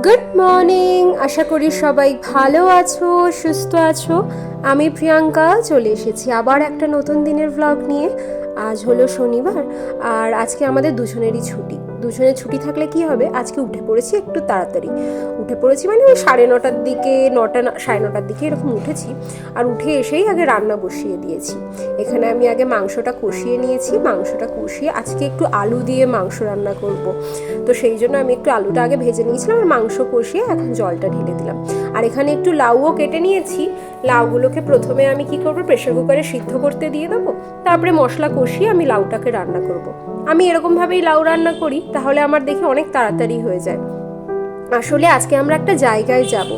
Good morning, আশা করি সবাই ভালো আছো, সুস্থ আছো। আমি প্রিয়াঙ্কা চলে এসেছি আবার একটা নতুন দিনের ব্লগ নিয়ে। আজ হলো শনিবার আর আজকে আমাদের দুজনেরই ছুটি। দুজনের ছুটি থাকলে কি হবে, আজকে উঠে পড়েছি একটু তাড়াতাড়ি। উঠে পড়েছি মানে ওই 9:30টার দিকে, 9:30 দিকে এরকম উঠেছি। আর উঠে এসেই আগে রান্না বসিয়ে দিয়েছি। এখানে আমি আগে মাংসটা কষিয়ে নিয়েছি। মাংসটা কষিয়ে আজকে একটু আলু দিয়ে মাংস রান্না করব। তো সেই জন্য আমি একটু আলুটা আগে ভেজে নিয়েছিলাম আর মাংস কষিয়ে এখন জলটা ঢেলে দিলাম। আর এখানে একটু লাউও কেটে নিয়েছি। লাউগুলোকে প্রথমে আমি কি করবো, প্রেসার কুকারে সিদ্ধ করতে দিয়ে দেবো। তারপরে মশলা কষিয়ে আমি লাউটাকে রান্না করব। আমি এরকমভাবেই লাউ রান্না করি, তাহলে আমার দেখি অনেক তাড়াতাড়ি হয়ে যায়। আসলে আজকে আমরা একটা জায়গায় যাব,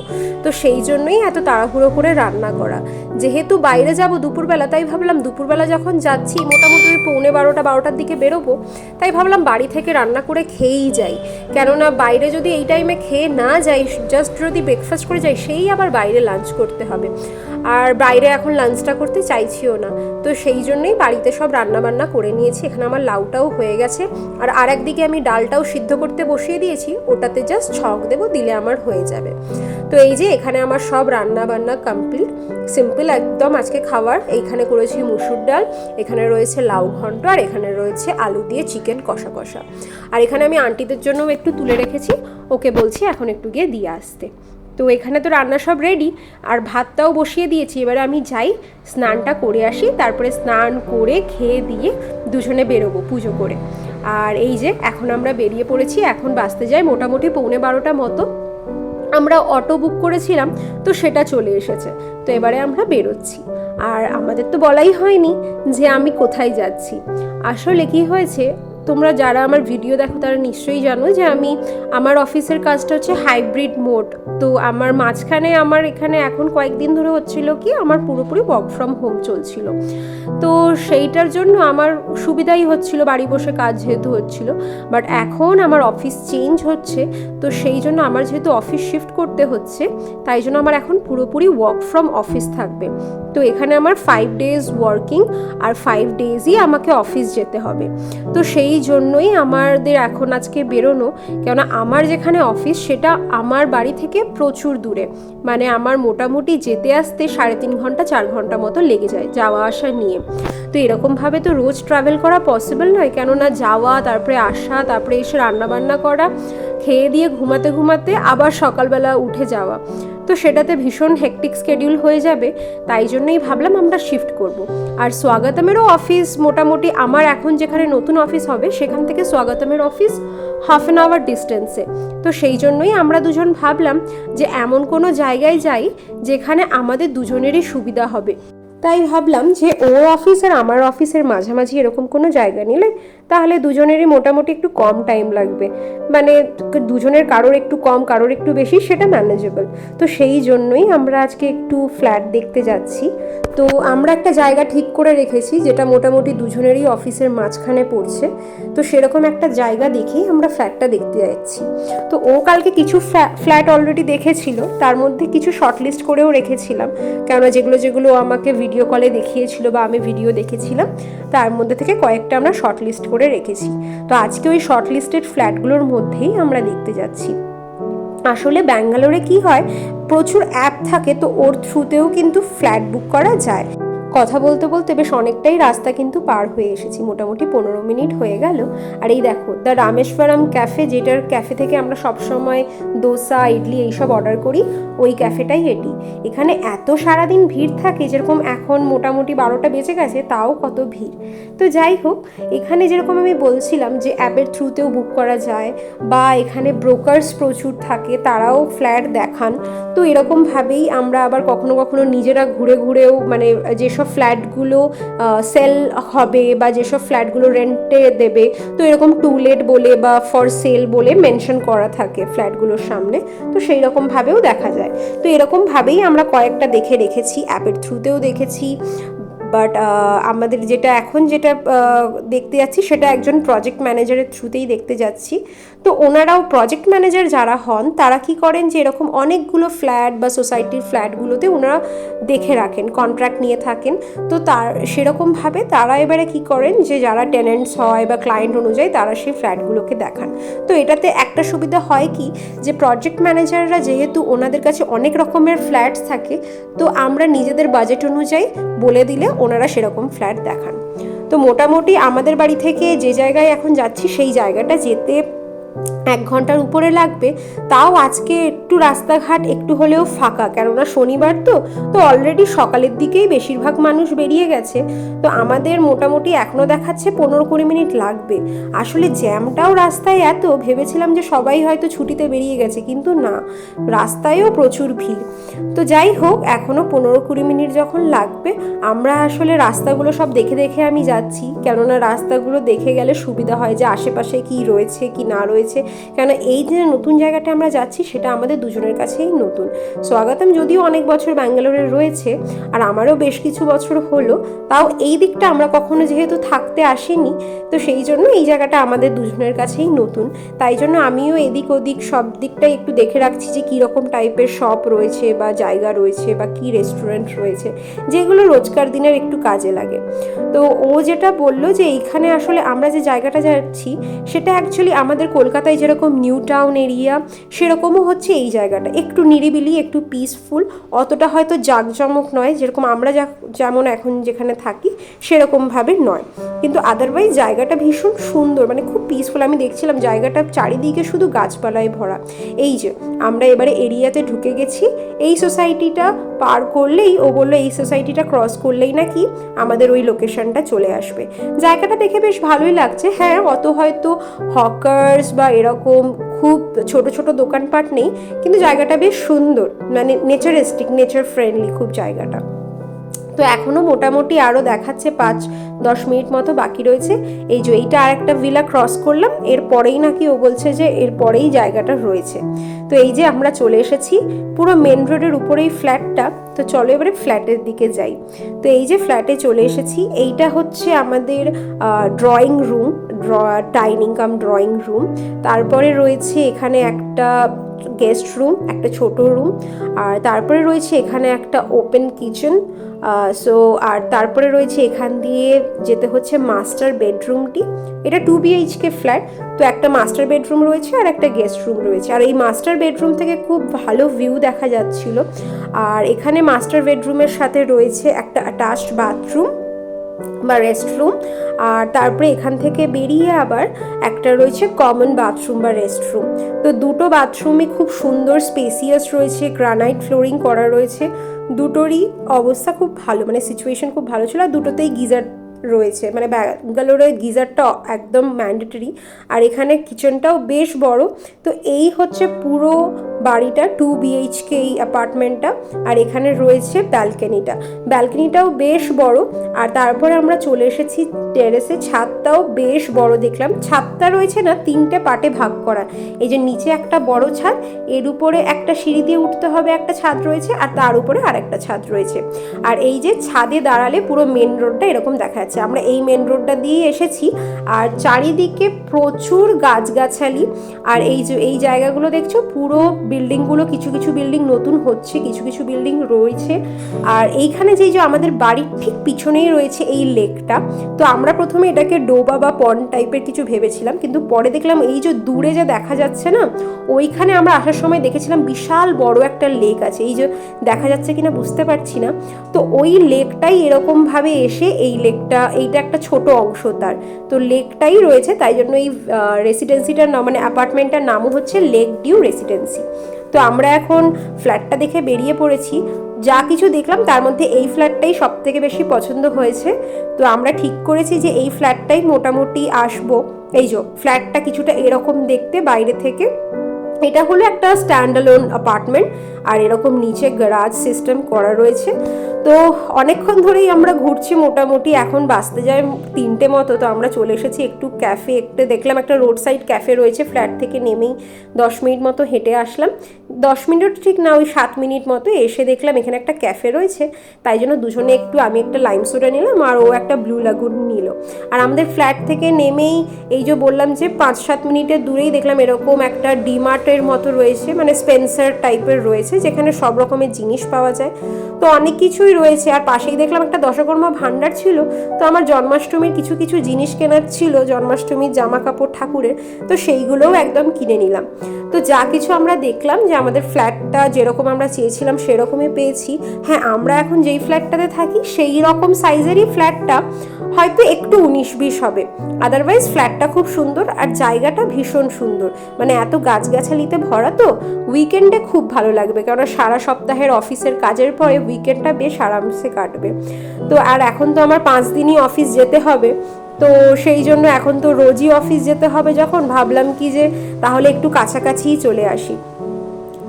তো সেই জন্যই এত তাড়াহুড়ো করে রান্না করা। যেহেতু বাইরে যাব দুপুরবেলা, তাই ভাবলাম দুপুরবেলা যখন যাচ্ছি মোটামুটি 11:30-12টার দিকে বেরোবো, তাই ভাবলাম বাড়ি থেকে রান্না করে খেয়েই যাই। কেননা বাইরে যদি এই টাইমে খেয়ে না যাই, জাস্ট যদি ব্রেকফাস্ট করে যাই, সেই আবার বাইরে লাঞ্চ করতে হবে। আর বাইরে এখন লাঞ্চটা করতে চাইছিও না, তো সেই জন্যই বাড়িতে সব রান্নাবান্না করে নিয়েছি। এখানে আমার লাউটাও হয়ে গেছে আর আরেকদিকে আমি ডালটাও সিদ্ধ করতে বসিয়ে দিয়েছি। ওটাতে জাস্ট ছক দেবো, দিলে আমার হয়ে যাবে। তো এই যে এখানে আমার সব রান্না বান্না কমপ্লিট, সিম্পল একদম আজকে খাবার। এইখানে করেছি মুসুর ডাল, এখানে রয়েছে লাউ ঘন্ট, আর এখানে রয়েছে আলু দিয়ে চিকেন কষা কষা। আর এখানে আমি আন্টিদের জন্য একটু তুলে রেখেছি, ওকে বলছি এখন একটু গিয়ে দিয়ে আসতে। তো এখানে তো রান্না সব রেডি আর ভাতটাও বসিয়ে দিয়েছি। এবারে আমি যাই স্নানটা করে আসি, তারপরে স্নান করে খেয়ে দিয়ে দুজনে বেরোবো পুজো করে। আর এই যে এখন আমরা বেরিয়ে পড়েছি, এখন বাসতে যাই মোটামুটি 11:15 মতো। আমরা অটো বুক করেছিলাম, তো সেটা চলে এসেছে। তো এবারে আমরা বেরোচ্ছি। আর আমাদের তো বলাই হয়নি যে আমি কোথায় যাচ্ছি। আসলে কি হয়েছে, তোমরা যারা আমার ভিডিও দেখো তারা নিশ্চয়ই জানো যে আমার অফিসের কাজটা হচ্ছে হাইব্রিড মোড। তো আমার মাঝখানে আমার এখানে এখন কয়েকদিন ধরে হচ্ছিল কি, আমার পুরোপুরি ওয়ার্ক ফ্রম হোম চলছিল। তো সেইটার জন্য আমার সুবিধাই হচ্ছিল, বাড়ি বসে কাজ যেহেতু হচ্ছিল। বাট এখন আমার অফিস চেঞ্জ হচ্ছে, তো সেই জন্য আমার যেহেতু অফিস শিফট করতে হচ্ছে, তাই জন্য আমার এখন পুরোপুরি ওয়ার্ক ফ্রম অফিস থাকবে। তো এখানে আমার 5 days ওয়ার্কিং আর 5 daysই আমাকে অফিস যেতে হবে। তো সেই জন্যই আমাদের এখন আজকে বেরোনো। কেননা আমার যেখানে অফিস সেটা আমার বাড়ি থেকে প্রচুর দূরে, মানে আমার মোটামুটি যেতে আসতে 3.5 ঘন্টা 4 ঘন্টা মতো লেগে যায় যাওয়া আসা নিয়ে। তো এরকমভাবে তো রোজ ট্রাভেল করা পসিবল নয়, কেননা যাওয়া, তারপরে আসা, তারপরে এসে রান্নাবান্না করা, খেয়ে দিয়ে ঘুমাতে ঘুমাতে আবার সকালবেলা উঠে যাওয়া, তো সেটাতে ভীষণ হেকটিক স্কেডিউল হয়ে যাবে। তাই জন্যই ভাবলাম আমরা শিফট করব। আর স্বাগতমেরও অফিস মোটামুটি আমার এখন যেখানে নতুন অফিস হবে সেখান থেকে স্বাগতমের অফিস 1/2 hour ডিস্টেন্সে। তো সেই জন্যই আমরা দুজন ভাবলাম যে এমন কোনো জায়গায় যাই যেখানে আমাদের দুজনেরই সুবিধা হবে। তাই ভাবলাম যে ওর অফিস আর আমার অফিসের মাঝামাঝি এরকম কোনো জায়গা নিলে তাহলে দুজনেরই মোটামুটি একটু কম টাইম লাগবে, মানে দুজনের কারোর একটু কম কারোর একটু বেশি, সেটা ম্যানেজেবল। তো সেই জন্যই আমরা আজকে একটু ফ্ল্যাট দেখতে যাচ্ছি। তো আমরা একটা জায়গা ঠিক করে রেখেছি যেটা মোটামুটি দুজনেরই অফিসের মাঝখানে পড়ছে। তো সেরকম একটা জায়গা দেখেই আমরা ফ্ল্যাটটা দেখতে যাচ্ছি। তো ও কালকে কিছু ফ্ল্যাট অলরেডি দেখেছিল, তার মধ্যে কিছু শর্টলিস্ট করেও রেখেছিলাম, কেননা যেগুলো যেগুলো আমাকে ভিডিও কলে দেখিয়েছিল বা আমি ভিডিও দেখেছিলাম তার মধ্যে থেকে কয়েকটা আমরা শর্টলিস্ট করে রেখেছি। তো আজকে ওই শর্টলিস্টেড ফ্ল্যাটগুলোর মধ্যেই আমরা দেখতে যাচ্ছি। আসলে ব্যাঙ্গালোরে কি হয়, প্রচুর অ্যাপ থাকে, তো ওর থ্রুতেও কিন্তু ফ্ল্যাট বুক করা যায়। কথা বলতে বলতে বেশ অনেকটাই রাস্তা কিন্তু পার হয়ে এসেছি, মোটামুটি 15 মিনিট হয়ে গেল। আর এই দেখো দ্য রামেশ্বরম ক্যাফে, যেটার ক্যাফে থেকে আমরা সবসময় দোসা ইডলি এইসব অর্ডার করি, ওই ক্যাফেটাই এটি। এখানে এত সারাদিন ভিড় থাকে, যেরকম এখন মোটামুটি 12টা বেজে গেছে তাও কত ভিড়। তো যাই হোক, এখানে যেরকম আমি বলছিলাম যে অ্যাপের থ্রুতেও বুক করা যায়, বা এখানে ব্রোকার্স প্রচুর থাকে, তারাও ফ্ল্যাট দেখান। তো এরকমভাবেই আমরা আবার কখনো কখনো নিজেরা ঘুরে ঘুরেও, মানে যেসব ফ্ল্যাটগুলো সেল হবে বা যেসব ফ্ল্যাটগুলো রেন্টে দেবে, তো এরকম টু লেট বলে বা ফর সেল বলে মেনশন করা থাকে ফ্ল্যাটগুলোর সামনে, তো সেই রকমভাবেও দেখা যায়। তো এরকমভাবেই আমরা কয়েকটা দেখে রেখেছি, অ্যাপের থ্রুতেও দেখেছি। বাট আমাদের যেটা দেখতে যাচ্ছি সেটা একজন প্রজেক্ট ম্যানেজারের থ্রুতেই দেখতে যাচ্ছি। তো ওনারাও প্রজেক্ট ম্যানেজার যারা হন তারা কি করেন যে এরকম অনেকগুলো ফ্ল্যাট বা সোসাইটির ফ্ল্যাটগুলোতে ওনারা দেখে রাখেন, কন্ট্রাক্ট নিয়ে থাকেন। তো তার সেরকমভাবে তারা এবারে কি করেন যে যারা টেনেন্টস হয় বা ক্লায়েন্ট অনুযায়ী তারা সেই ফ্ল্যাটগুলোকে দেখান। তো এটাতে একটা সুবিধা হয় কি যে প্রজেক্ট ম্যানেজাররা যেহেতু ওনাদের কাছে অনেক রকমের ফ্ল্যাটস থাকে, তো আমরা নিজেদের বাজেট অনুযায়ী বলে দিলে ওনারা সেরকম ফ্ল্যাট দেখান। তো মোটামুটি আমাদের বাড়ি থেকে যে জায়গায় এখন যাচ্ছি সেই জায়গাটা যেতে 1 ঘন্টার উপরে লাগবে। তাও আজকে একটু রাস্তাঘাট একটু হলেও ফাঁকা, কেননা শনিবার তো অলরেডি সকালের দিকেই বেশিরভাগ মানুষ বেরিয়ে গেছে। তো আমাদের মোটামুটি এখনও দেখাচ্ছে 15-20 মিনিট লাগবে। আসলে জ্যামটাও রাস্তায় এত, ভেবেছিলাম যে সবাই হয়তো ছুটিতে বেরিয়ে গেছে, কিন্তু না, রাস্তায়ও প্রচুর ভিড়। তো যাই হোক, এখনও 15-20 মিনিট যখন লাগবে, আমরা আসলে রাস্তাগুলো সব দেখে দেখে আমি যাচ্ছি, কেননা রাস্তাগুলো দেখে গেলে সুবিধা হয় যে আশেপাশে কি রয়েছে কি না রয়েছে। কেন এই যে নতুন জায়গাটা আমরা যাচ্ছি সেটা আমাদের দুজনের কাছেই নতুন। স্বাগতম যদিও অনেক বছর ব্যাঙ্গালোরে রয়েছে আর আমারও বেশ কিছু বছর হলো, তাও এই দিকটা আমরা কখনো যেহেতু থাকতে আসিনি, তো সেই জন্য এই জায়গাটা আমাদের দুজনের কাছেই নতুন। তাই জন্য আমিও এদিক ওদিক সব দিকটাই একটু দেখে রাখছি যে কীরকম টাইপের শপ রয়েছে বা জায়গা রয়েছে বা কী রেস্টুরেন্ট রয়েছে, যেগুলো রোজকার দিনের একটু কাজে লাগে। তো ও যেটা বললো যে এইখানে আসলে আমরা যে জায়গাটা যাচ্ছি সেটা অ্যাকচুয়ালি আমাদের কলকাতায় যেরকম নিউ টাউন এরিয়া, সেরকমও হচ্ছে এই জায়গাটা, একটু নিরিবিলি, একটু পিসফুল, অতটা হয়তো জাঁকজমক নয়, যেরকম আমরা যেমন এখন যেখানে থাকি সেরকমভাবে নয়, কিন্তু আদারওয়াইজ জায়গাটা ভীষণ সুন্দর, মানে খুব পিসফুল। আমি দেখছিলাম জায়গাটা চারিদিকে শুধু গাছপালায় ভরা। এই যে আমরা এবারে এরিয়াতে ঢুকে গেছি, এই সোসাইটিটা পার করলেই ও বললো এই সোসাইটিটা ক্রস করলেই নাকি আমাদের ওই লোকেশনটা চলে আসবে। জায়গাটা দেখে বেশ ভালোই লাগছে। হ্যাঁ, অত হয়তো হকার্স বা এরকম খুব ছোট ছোট দোকানপাট নেই, কিন্তু জায়গাটা বেশ সুন্দর, মানে নেচারিস্টিক, নেচার ফ্রেন্ডলি খুব জায়গাটা। তো এখনও মোটামুটি আরও দেখাচ্ছে 5-10 মিনিট মতো বাকি রয়েছে। এই যে এইটা আর একটা ভিলা ক্রস করলাম, এরপরেই নাকি ও বলছে যে এরপরেই জায়গাটা রয়েছে। তো এই যে আমরা চলে এসেছি পুরো মেন রোডের উপরেই ফ্ল্যাটটা। তো চলো এবারে ফ্ল্যাটের দিকে যাই। তো এই যে ফ্ল্যাটে চলে এসেছি, এইটা হচ্ছে আমাদের ড্রয়িং রুম, ডাইনিং কাম ড্রয়িং রুম। তারপরে রয়েছে এখানে একটা গেস্ট রুম, একটা ছোট রুম, আর তারপরে রয়েছে এখানে একটা ওপেন কিচেন। আর তারপরে রয়েছে এখান দিয়ে যেতে হচ্ছে মাস্টার বেডরুমটি। এটা 2 BHK ফ্ল্যাট, তো একটা মাস্টার বেডরুম রয়েছে আর একটা গেস্ট রুম রয়েছে। আর এই মাস্টার বেডরুম থেকে খুব ভালো ভিউ দেখা যাচ্ছিল। আর এখানে মাস্টার বেডরুমের সাথে রয়েছে একটা অ্যাটাচড বাথরুম বা রেস্টরুম। আর তারপরে এখান থেকে বেরিয়ে আবার একটা রয়েছে কমন বাথরুম বা রেস্টরুম। তো দুটো বাথরুমই খুব সুন্দর স্পেসিয়াস রয়েছে, গ্রানাইট ফ্লোরিং করা রয়েছে। দুটোরই অবস্থা খুব ভালো, মানে সিচুয়েশন খুব ভালো ছিল। আর দুটোতেই গিজার রয়েছে, মানে ব্যাঙ্গালোরে গিজারটা একদম ম্যান্ডেটরি। আর এখানে কিচেনটাও বেশ বড়। তো এই হচ্ছে পুরো বাড়িটা, 2 BHK এই অ্যাপার্টমেন্টটা। আর এখানে রয়েছে ব্যালকনিটাও বেশ বড়। আর তারপরে আমরা চলে এসেছি টেরেসে। ছাদটাও বেশ বড় দেখলাম। ছাদটা রয়েছে না 3টে পার্টে ভাগ করা। এই যে নিচে একটা বড় ছাদ, এর উপরে একটা সিঁড়ি দিয়ে উঠতে হবে একটা ছাদ রয়েছে, আর তার উপরে আর একটা ছাদ রয়েছে। আর এই যে ছাদে দাঁড়ালে পুরো মেন রোডটা এরকম দেখা যাচ্ছে। আমরা এই মেন রোডটা দিয়ে এসেছি, আর চারিদিকে প্রচুর গাছগাছালি। আর এই জায়গাগুলো দেখছো, পুরো বিল্ডিংগুলো, কিছু কিছু বিল্ডিং নতুন হচ্ছে, কিছু কিছু বিল্ডিং রয়েছে। আর এইখানে যে আমাদের বাড়ির ঠিক পিছনেই রয়েছে এই লেকটা। তো আমরা প্রথমে এটাকে ডোবা বা পন্ড টাইপের কিছু ভেবেছিলাম, কিন্তু পরে দেখলাম এই যে দূরে যে দেখা যাচ্ছে না, ওইখানে আমরা আসার সময় দেখেছিলাম বিশাল বড় একটা লেক আছে। এই যে দেখা যাচ্ছে কিনা বুঝতে পারছি না। তো ওই লেকটাই এরকমভাবে এসে এইটা একটা ছোট অংশ তার, তো লেকটাই রয়েছে। তাই জন্য এই রেসিডেন্সিটার নাম, মানে অ্যাপার্টমেন্টটার নামও হচ্ছে লেক ডিউ রেসিডেন্সি। তো আমরা এখন ফ্ল্যাটটা দেখে বেরিয়ে পড়েছি। যা কিছু দেখলাম তার মধ্যে এই ফ্ল্যাটটাই সব থেকে বেশি পছন্দ হয়েছে। তো আমরা ঠিক করেছি যে এই ফ্ল্যাটটাই মোটামুটি আসবো। এই যে ফ্ল্যাটটা কিছুটা এরকম দেখতে বাইরে থেকে। এটা হলো একটা স্ট্যান্ডঅ্যালোন অ্যাপার্টমেন্ট, আর এরকম নিচে গ্যারাজ সিস্টেম করা রয়েছে। তো অনেকক্ষণ ধরেই আমরা ঘুরছি, মোটামুটি এখন বাজতে যায় 3টে মতো। তো আমরা চলে এসেছি একটু দেখলাম একটা রোড সাইড ক্যাফে রয়েছে। ফ্ল্যাট থেকে নেমেই 10 মিনিট মতো হেঁটে আসলাম, 10 মিনিট ঠিক না, ওই 7 মিনিট মতো এসে দেখলাম এখানে একটা ক্যাফে রয়েছে, তাই জন্য দুজনে একটু, আমি একটা লাইম সোডা নিলাম আর ও একটা ব্লু লাগুন নিল। আর আমাদের ফ্ল্যাট থেকে নেমেই এই যে বললাম যে 5-7 মিনিটের দূরেই দেখলাম এরকম একটা ডিমার্টের মতো রয়েছে, মানে স্পেন্সার টাইপের রয়েছে, যেখানে সব রকমের জিনিস পাওয়া যায়। তো অনেক কিছুই রয়েছে। আর পাশেই দেখলাম একটা দশকর্মা ভাণ্ডার ছিল, তো আমার জন্মাষ্টমীর কিছু কিছু জিনিস কেনার ছিল, জন্মাষ্টমীর জামা কাপড় ঠাকুরের, তো সেইগুলোও একদম কিনে নিলাম। তো যা কিছু আমরা দেখলাম যে আমাদের ফ্ল্যাটটা যেরকম আমরা চেয়েছিলাম সেরকমই পেয়েছি। হ্যাঁ, আমরা এখন যেই ফ্ল্যাটটাতে থাকি সেই রকম সাইজেরই ফ্ল্যাটটা, হয়তো একটু 19-20 হবে। আদারওয়াইজ ফ্ল্যাটটা খুব সুন্দর আর জায়গাটা ভীষণ সুন্দর, মানে এত গাছগাছালিতে ভরা, তো উইকেন্ডে খুব ভালো লাগবে, কারণ সারা সপ্তাহের অফিসের কাজের পরে উইকেন্ডটা বেশ আরামসে কাটবে। তো আর এখন তো আমার 5 দিনই অফিস যেতে হবে, তো সেই জন্য এখন তো রোজই অফিস যেতে হবে, যখন ভাবলাম কি যে তাহলে একটু কাছাকাছিই চলে আসি।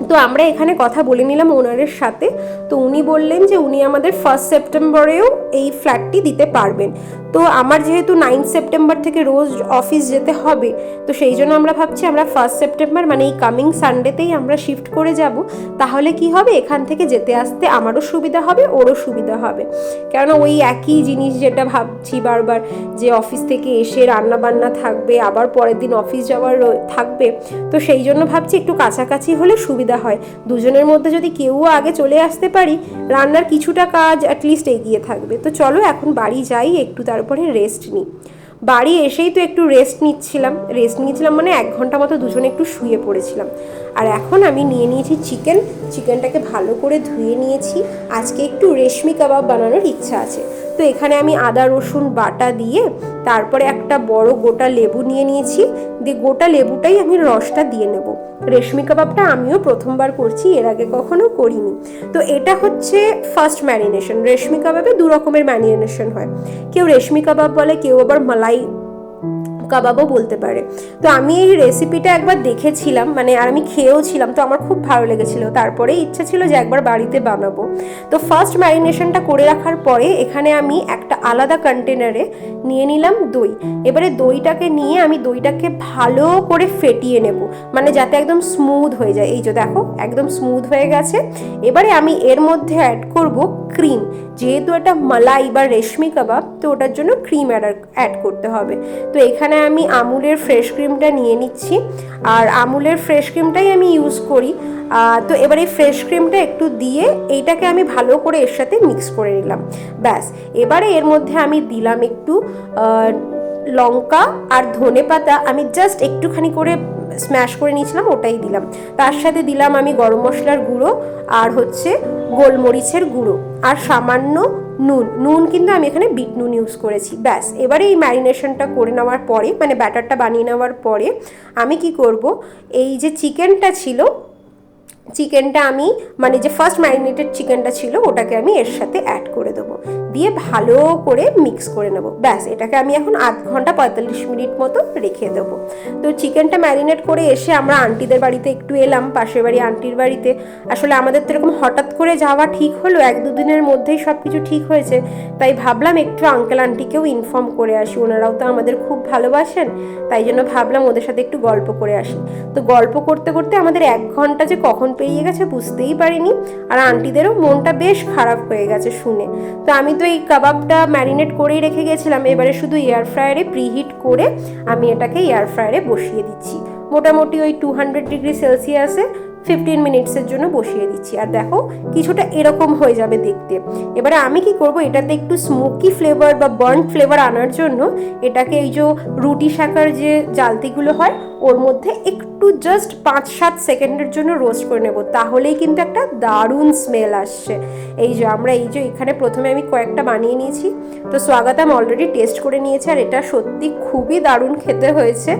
তো আমরা এখানে কথা বলে নিলাম ওনারের সাথে। তো উনি বললেন যে উনি আমাদের 1 সেপ্টেম্বরেও এই ফ্ল্যাটটি দিতে পারবেন। তো আমার যেহেতু 9 সেপ্টেম্বর থেকে রোজ অফিস যেতে হবে, তো সেই জন্য আমরা ভাবছি আমরা 1 সেপ্টেম্বর মানে এই কামিং সানডেতেই আমরা শিফট করে যাব। তাহলে কি হবে, এখান থেকে যেতে আসতে আমারও সুবিধা হবে, ওরও সুবিধা হবে। কেননা ওই একই জিনিস যেটা ভাবছি বারবার, যে অফিস থেকে এসে রান্না বান্না থাকবে, আবার পরের দিন অফিস যাওয়ার থাকবে, তো সেই জন্য ভাবছি একটু কাছাকাছি হলে সুবিধা হয়। দুজনের মধ্যে যদি কেউ আগে চলে আসতে পারি, রান্নার কিছুটা কাজ অ্যাটলিস্ট এগিয়ে থাকবে। তো চলো এখন বাড়ি যাই, একটু তারপরে রেস্ট নিই। বাড়ি এসেই তো একটু রেস্ট নিয়েছিলাম মানে 1 ঘন্টা মতো দুজনে একটু শুয়ে পড়েছিলাম। আর এখন আমি নিয়ে নিয়েছি চিকেনটাকে ভালো করে ধুয়ে নিয়েছি। আজকে একটু রেশমি কাবাব বানানোর ইচ্ছা আছে, তো এখানে আমি আদা রসুন বাটা দিয়ে তারপরে একটা বড় গোটা লেবু নিয়ে নিয়েছি, দিয়ে গোটা লেবুটাই আমি রসটা দিয়ে নেব। রেশমি কাবাবটা আমিও প্রথমবার করছি, এর আগে কখনো করিনি। তো এটা হচ্ছে ফার্স্ট ম্যারিনেশন। রেশমি কাবাবে 2 রকমের ম্যারিনেশন হয়, কেউ রেশমি কাবাব বলে, কেউ আবার মালাই কাবাবও বলতে পারে। তো আমি এই রেসিপিটা একবার দেখেছিলাম, মানে আর আমি খেয়েও ছিলাম, তো আমার খুব ভালো লেগেছিল। তারপরে ইচ্ছা ছিল যে একবার বাড়িতে বানাবো। তো ফার্স্ট ম্যারিনেশনটা করে রাখার পরে এখানে আমি একটা আলাদা কন্টেনারে নিয়ে নিলাম দই। এবারে দইটাকে নিয়ে আমি দইটাকে ভালো করে ফেটিয়ে নেব, মানে যাতে একদম স্মুথ হয়ে যায়। এই যে দেখো একদম স্মুথ হয়ে গেছে। এবারে আমি এর মধ্যে অ্যাড করব ক্রিম, যেহেতু এটা মালাই বা রেশমি কাবাব, তো ওটার জন্য ক্রিম অ্যাড করতে হবে। তো এখানে আমি আমুলের ফ্রেশ ক্রিমটা নিয়ে নিচ্ছি, আর আমুলের ফ্রেশ ক্রিমটাই আমি ইউজ করি। তো এবার এই ফ্রেশ ক্রিমটা একটু দিয়ে এইটাকে আমি ভালো করে এর সাথে মিক্স করে নিলাম। ব্যাস, এবারে এর মধ্যে আমি দিলাম একটু লঙ্কা আর ধনেপাতা, আমি জাস্ট একটুখানি করে স্ম্যাশ করে নিয়েছিলাম, ওটাই দিলাম। তার সাথে দিলাম আমি গরম মশলার গুঁড়ো আর হচ্ছে গোলমরিচের গুঁড়ো আর সামান্য নুন কিন্তু আমি এখানে বিট নুন ইউজ করেছি। ব্যাস, এবারে এই ম্যারিনেশনটা করে নেওয়ার পরে, মানে ব্যাটারটা বানিয়ে নেওয়ার পরে আমি কি করব, এই যে চিকেনটা আমি, মানে যে ফার্স্ট ম্যারিনেটেড চিকেনটা ছিল ওটাকে আমি এর সাথে অ্যাড করে দেবো, দিয়ে ভালো করে মিক্স করে নেব। ব্যাস, এটাকে আমি এখন 1/2 ঘন্টা 45 মিনিট মতো রেখে দেবো। তো চিকেনটা ম্যারিনেট করে এসে আমরা আন্টিদের বাড়িতে একটু এলাম, পাশের বাড়ি আন্টির বাড়িতে। আসলে আমাদের তো এরকম হঠাৎ করে যাওয়া ঠিক হলো, 1-2 দিনের মধ্যেই সব কিছু ঠিক হয়েছে, তাই ভাবলাম একটু আঙ্কেল আন্টিকেও ইনফর্ম করে আসি, ওনারাও তো আমাদের খুব ভালোবাসেন, তাই জন্য ভাবলাম ওদের সাথে একটু গল্প করে আসি। তো গল্প করতে করতে আমাদের 1 ঘন্টা যে কখন পেরিয়ে গেছে বুঝতেই পারিনি, আর আন্টিদেরও মনটা বেশ খারাপ হয়ে গেছে শুনে। তো আমি তো এই কাবাবটা ম্যারিনেট করেই রেখে গেছিলাম, এবারে শুধু এয়ার ফ্রায়ারে প্রিহিট করে আমি এটাকে এয়ার ফ্রায়ারে বসিয়ে দিচ্ছি। মোটামুটি ওই 200 ডিগ্রি সেলসিয়াসে 15 মিনিটসের জন্য বসিয়ে দিচ্ছি। আর দেখো কিছুটা এরকম হয়ে যাবে দেখতে। এবারে আমি কি করব, এটাতে একটু স্মোকি ফ্লেভার বা বার্ন ফ্লেভার আনার জন্য এটাকে এই যে রুটি শাকার যে জালতিগুলো হয় ওর মধ্যে একটু জাস্ট 5-7 সেকেন্ডের জন্য রোস্ট করে নেব, তাহলেই কিন্তু একটা দারুণ স্মেল আসছে। এই যে এখানে প্রথমে আমি কয়েকটা বানিয়ে নিয়েছি, তো স্বাগতম অলরেডি টেস্ট করে নিয়েছে, আর এটা সত্যি খুবই দারুণ খেতে হয়েছে।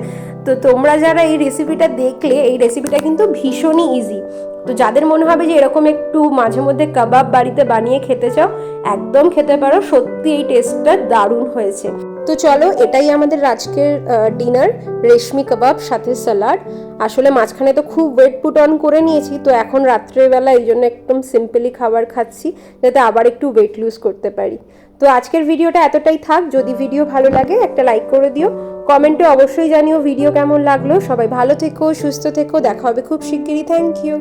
তো তোমরা যারা এই রেসিপিটা দেখলে, এই রেসিপিটা কিন্তু ভীষণই ইজি। তো যাদের মনে হবে যে এরকম একটু মাঝে মধ্যে কাবাব বাড়িতে বানিয়ে খেতে চাও, একদম খেতে পারো, সত্যি এই টেস্টটা দারুণ হয়েছে। তো চলো, এটাই আমাদের আজকের ডিনার, রেশমি কাবাব সাথে স্যালাড। আসলে মাঝখানে তো খুব ওয়েট পুট অন করে নিয়েছি, তো এখন রাত্রেবেলা এই জন্য একদম সিম্পলি খাবার খাচ্ছি, যাতে আবার একটু ওয়েট লুজ করতে পারি। তো আজকের ভিডিওটা এতটাই থাক। যদি ভিডিও ভালো লাগে একটা লাইক করে দিও, কমেন্টে অবশ্যই জানিও ভিডিও কেমন লাগলো। সবাই ভালো থেকো, সুস্থ থেকো, দেখা হবে খুব শিগগিরই। Thank you.